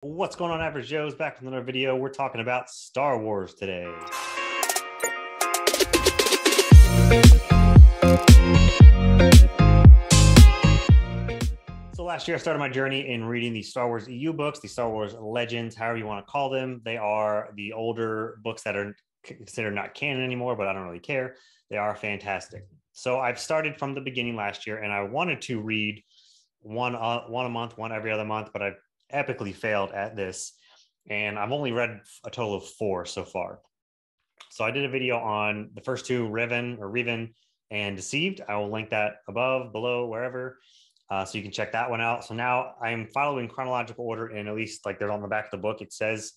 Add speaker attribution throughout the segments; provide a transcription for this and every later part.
Speaker 1: What's going on, Average Joe's? Back with another video. We're talking about Star Wars today. So last year, I started my journey in reading the Star Wars EU books, the Star Wars Legends, however you want to call them. They are the older books that are considered not canon anymore, but I don't really care. They are fantastic. So I've started from the beginning last year, and I wanted to read one a month, one every other month, but I epically failed at this, and I've only read a total of 4 so far. So I did a video on the first two, Riven and Deceived. I will link that above, below, wherever, so you can check that one out. So now I'm following chronological order, and at least like there's on the back of the book, it says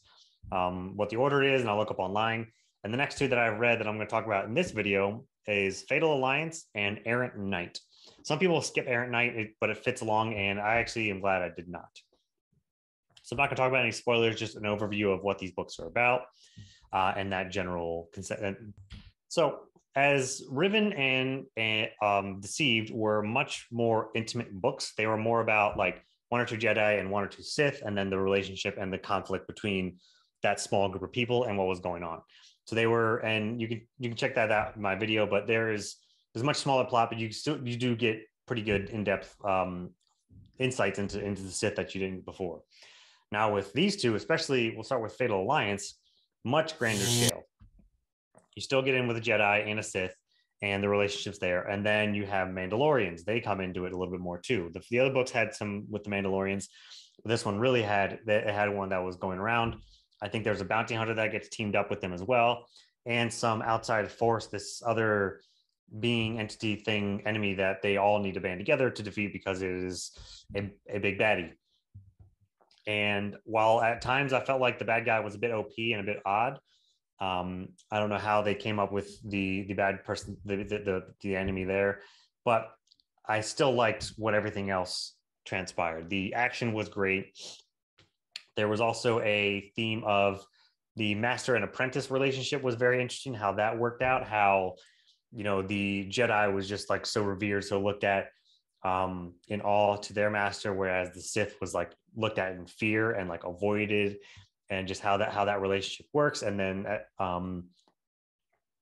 Speaker 1: what the order is, and I'll look up online. And the next two that I've read that I'm going to talk about in this video is Fatal Alliance and Errant Knight. Some people skip Errant Knight, but it fits along, and I actually am glad I did not. So I'm not going to talk about any spoilers, just an overview of what these books are about and that general concept. So as Riven and Deceived were much more intimate books, they were more about like 1 or 2 Jedi and 1 or 2 Sith, and then the relationship and the conflict between that small group of people and what was going on. So they were, and you can check that out in my video, but there's a much smaller plot, but you do get pretty good in-depth insights into the Sith that you didn't before. Now with these two, especially, we'll start with Fatal Alliance, much grander scale. You still get in with a Jedi and a Sith and the relationships there. And then you have Mandalorians. They come into it a little bit more too. The other books had some with the Mandalorians. This one really had one that was going around. I think there's a bounty hunter that gets teamed up with them as well. And some outside force, this other being, entity, thing, enemy that they all need to band together to defeat because it is a big baddie. And while at times I felt like the bad guy was a bit OP and a bit odd, I don't know how they came up with the bad person, the enemy there, but I still liked what everything else transpired. The action was great. There was also a theme of the master and apprentice relationship was very interesting, how that worked out, how, the Jedi was just like so revered, so looked at in awe to their master, whereas the Sith was like looked at in fear and like avoided, and just how that relationship works. And then that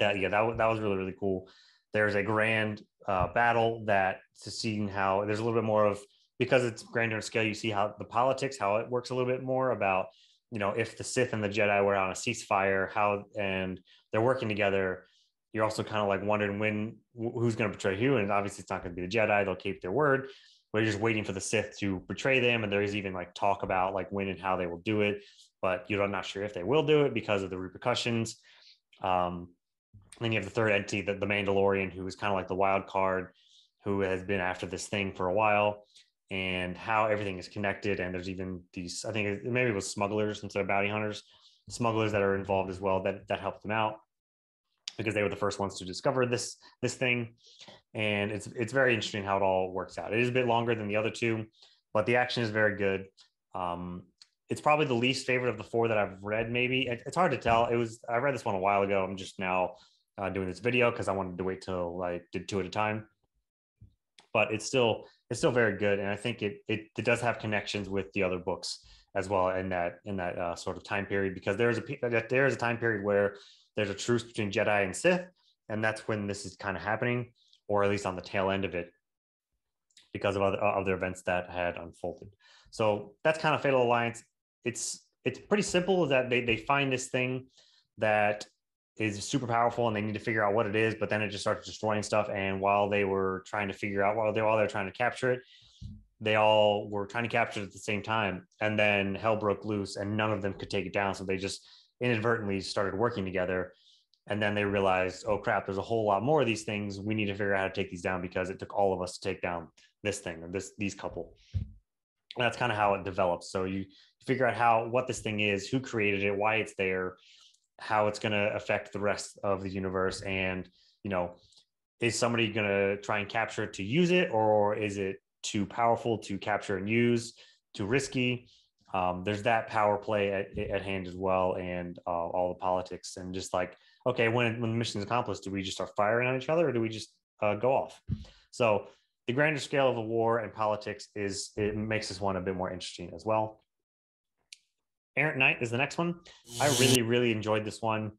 Speaker 1: was really cool. There's a grand battle that to seeing how there's a little bit more of, because it's grander in scale, you see how the politics, how it works a little bit more about, if the Sith and the Jedi were on a ceasefire, how, and they're working together, you're also kind of like wondering who's going to betray who. And obviously it's not going to be the Jedi. They'll keep their word, but you're just waiting for the Sith to betray them. And there's even like talk about like when and how they will do it, but you're not sure if they will do it because of the repercussions. Then you have the third entity, the Mandalorian, who is kind of like the wild card, who has been after this thing for a while, and how everything is connected. And there's even these, I think maybe it was smugglers instead of bounty hunters, smugglers that are involved as well, that helped them out because they were the first ones to discover this thing. And it's very interesting how it all works out. It is a bit longer than the other two, but the action is very good. It's probably the least favorite of the 4 that I've read. Maybe it's hard to tell. I read this one a while ago. I'm just now doing this video because I wanted to wait till I did 2 at a time. But it's still very good, and I think it does have connections with the other books as well in that sort of time period, because there is a time period where there's a truce between Jedi and Sith, and that's when this is kind of happening, or at least on the tail end of it, because of other events that had unfolded. So that's kind of Fatal Alliance. It's pretty simple, that they find this thing that is super powerful and they need to figure out what it is, but then it just starts destroying stuff. And while they were trying to figure out, while they're trying to capture it, they all were trying to capture it at the same time. And then hell broke loose and none of them could take it down. So they just inadvertently started working together. And then they realized, oh crap, there's a whole lot more of these things. We need to figure out how to take these down, because it took all of us to take down this thing, or these couple. And that's kind of how it develops. So you figure out what this thing is, who created it, why it's there, how it's going to affect the rest of the universe. And, is somebody going to try and capture it to use it, or is it too powerful to capture and use, too risky? There's that power play at hand as well, and all the politics, and just like, okay, when the mission is accomplished, do we just start firing on each other, or do we just go off? So the grander scale of the war and politics it makes this one a bit more interesting as well. Errant Knight is the next one. I really, really enjoyed this one.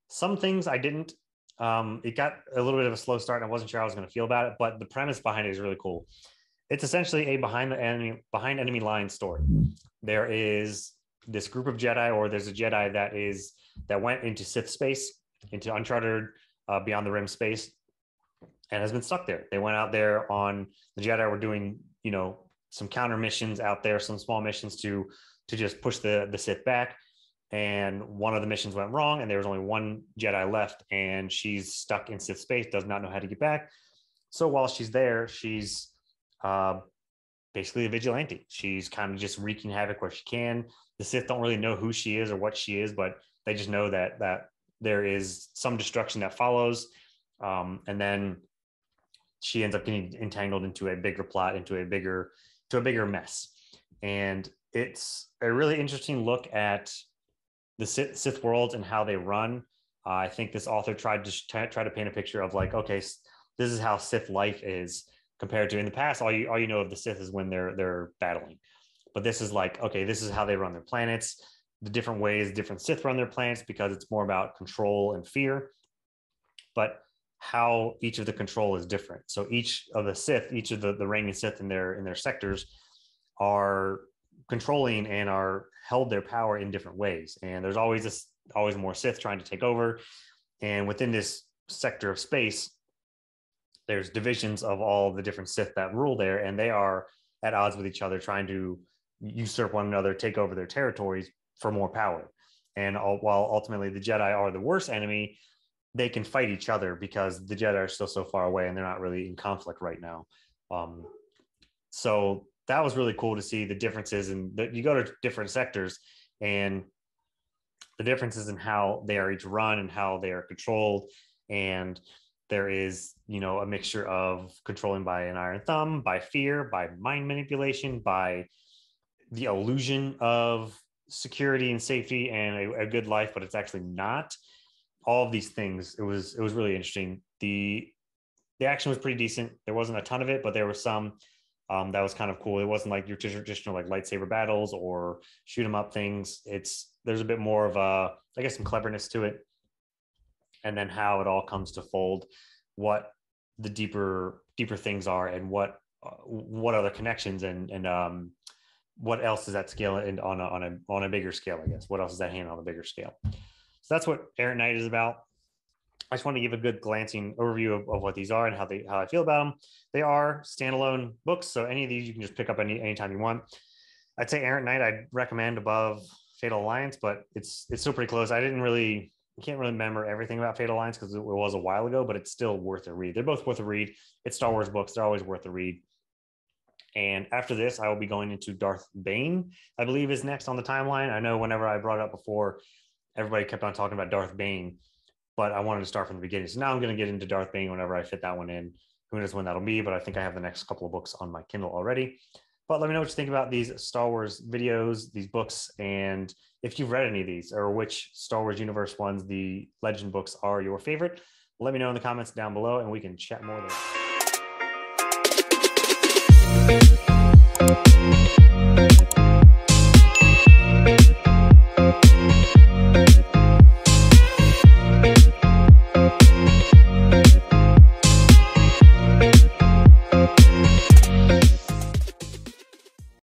Speaker 1: Some things I didn't. It got a little bit of a slow start, and I wasn't sure how I was going to feel about it, but the premise behind it is really cool. It's essentially a behind enemy line story. There is this group of Jedi, or there's a Jedi that went into Sith space, into uncharted, beyond the rim space, and has been stuck there. They went out there on the Jedi were doing, some counter missions out there, some small missions to just push the Sith back. And one of the missions went wrong, and there was only one Jedi left, and she's stuck in Sith space, does not know how to get back. So while she's there, she's basically a vigilante. She's kind of just wreaking havoc where she can. The Sith don't really know who she is or what she is, but they just know that there is some destruction that follows. And then she ends up getting entangled into a bigger plot, into a bigger mess. And it's a really interesting look at the Sith worlds and how they run. I think this author tried to paint a picture of like, okay, this is how Sith life is compared to in the past. All you know of the Sith is when they're battling, but this is like, okay, this is how they run their planets, the different ways different Sith run their planets, because it's more about control and fear, but how each of the control is different. So each of the Sith, each of the reigning Sith in their sectors are controlling and are held their power in different ways. And there's always more Sith trying to take over. And within this sector of space, there's divisions of all the different Sith that rule there, and they are at odds with each other, trying to usurp one another, take over their territories for more power. And while ultimately the Jedi are the worst enemy, they can fight each other because the Jedi are still so far away and they're not really in conflict right now. So that was really cool to see the differences. And you go to different sectors and the differences in how they are each run and how they are controlled. And there is, a mixture of controlling by an iron thumb, by fear, by mind manipulation, by the illusion of security and safety and a good life, but it's actually not. All of these things, it was really interesting. The action was pretty decent. There wasn't a ton of it, but there was some that was kind of cool. It wasn't like your traditional like lightsaber battles or shoot 'em up things. There's a bit more of some cleverness to it, and then how it all comes to fold, what the deeper things are, and what other connections and what else is at scale and on a bigger scale, I guess. What else is at hand on a bigger scale? So that's what Errant Knight is about. I just want to give a good glancing overview of what these are and how I feel about them. They are standalone books, so any of these you can just pick up anytime you want. I'd say Errant Knight I'd recommend above Fatal Alliance, but it's still pretty close. I can't really remember everything about Fatal Alliance because it was a while ago, but it's still worth a read. They're both worth a read. It's Star Wars books. They're always worth a read. And after this, I will be going into Darth Bane, I believe is next on the timeline. I know whenever I brought it up before, everybody kept on talking about Darth Bane, but I wanted to start from the beginning. So now I'm going to get into Darth Bane whenever I fit that one in. Who knows when that'll be, but I think I have the next couple of books on my Kindle already. But let me know what you think about these Star Wars videos, these books, and if you've read any of these or which Star Wars universe ones, the Legend books, are your favorite. Let me know in the comments down below and we can chat more there.